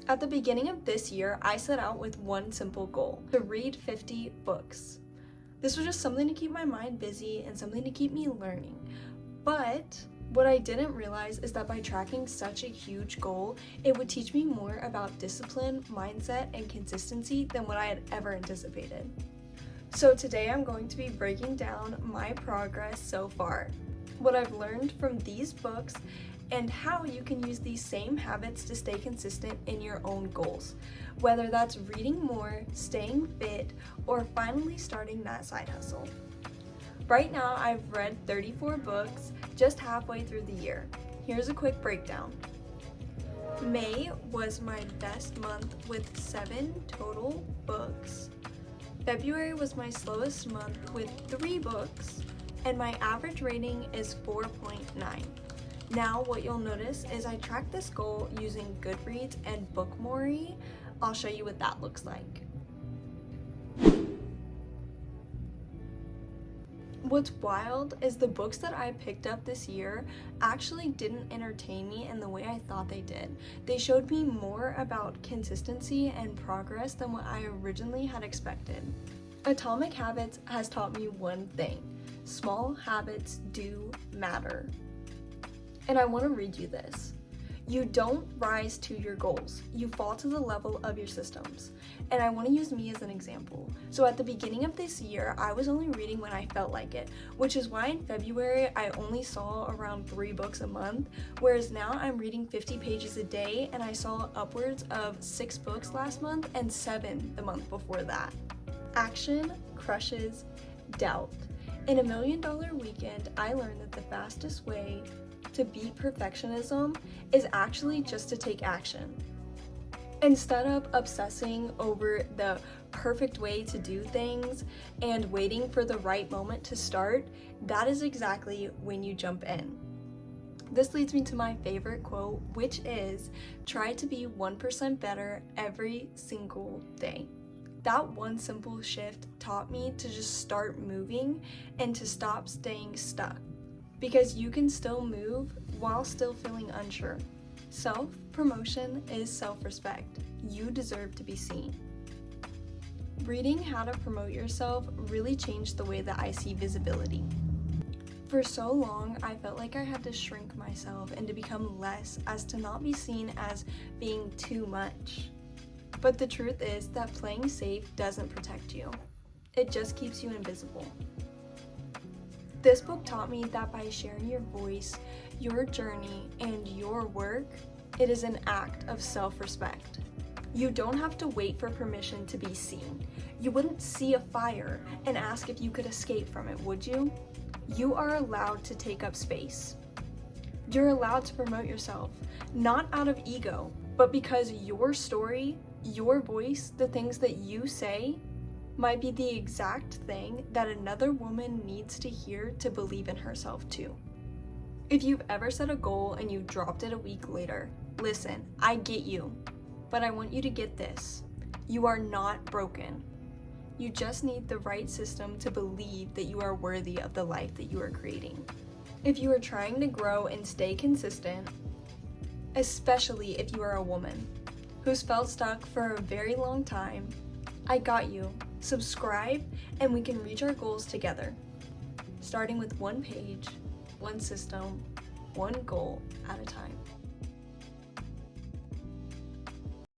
At the beginning of this year, I set out with one simple goal: to read 50 books. This was just something to keep my mind busy and something to keep me learning. But what I didn't realize is that by tracking such a huge goal, it would teach me more about discipline, mindset, and consistency than what I had ever anticipated. So today I'm going to be breaking down my progress so far, what I've learned from these books, and how you can use these same habits to stay consistent in your own goals, whether that's reading more, staying fit, or finally starting that side hustle. Right now, I've read 34 books, just halfway through the year. Here's a quick breakdown. May was my best month with 7 total books. February was my slowest month with 3 books, and my average rating is 4.9. Now, what you'll notice is I track this goal using Goodreads and Bookmori. I'll show you what that looks like. What's wild is the books that I picked up this year actually didn't entertain me in the way I thought they did. They showed me more about consistency and progress than what I originally had expected. Atomic Habits has taught me one thing: small habits do matter. And I want to read you this. You don't rise to your goals, you fall to the level of your systems. And I want to use me as an example. So at the beginning of this year, I was only reading when I felt like it, which is why in February I only saw around 3 books a month, whereas now I'm reading 50 pages a day, and I saw upwards of 6 books last month and 7 the month before that. Action crushes doubt. In $1 Million Weekend, I learned that the fastest way to beat perfectionism is actually just to take action. Instead of obsessing over the perfect way to do things and waiting for the right moment to start, that is exactly when you jump in. This leads me to my favorite quote, which is, try to be 1% better every single day. That one simple shift taught me to just start moving and to stop staying stuck, because you can still move while still feeling unsure. Self-promotion is self-respect. You deserve to be seen. Reading how to promote yourself really changed the way that I see visibility. For so long, I felt like I had to shrink myself and to become less as to not be seen as being too much. But the truth is that playing safe doesn't protect you. It just keeps you invisible. This book taught me that by sharing your voice, your journey, and your work, it is an act of self-respect. You don't have to wait for permission to be seen. You wouldn't see a fire and ask if you could escape from it, would you? You are allowed to take up space. You're allowed to promote yourself, not out of ego, but because your story, your voice, the things that you say, might be the exact thing that another woman needs to hear to believe in herself too. If you've ever set a goal and you dropped it a week later, listen, I get you, but I want you to get this. You are not broken. You just need the right system to believe that you are worthy of the life that you are creating. If you are trying to grow and stay consistent, especially if you are a woman who's felt stuck for a very long time, I got you. Subscribe and we can reach our goals together, starting with one page, one system, one goal at a time.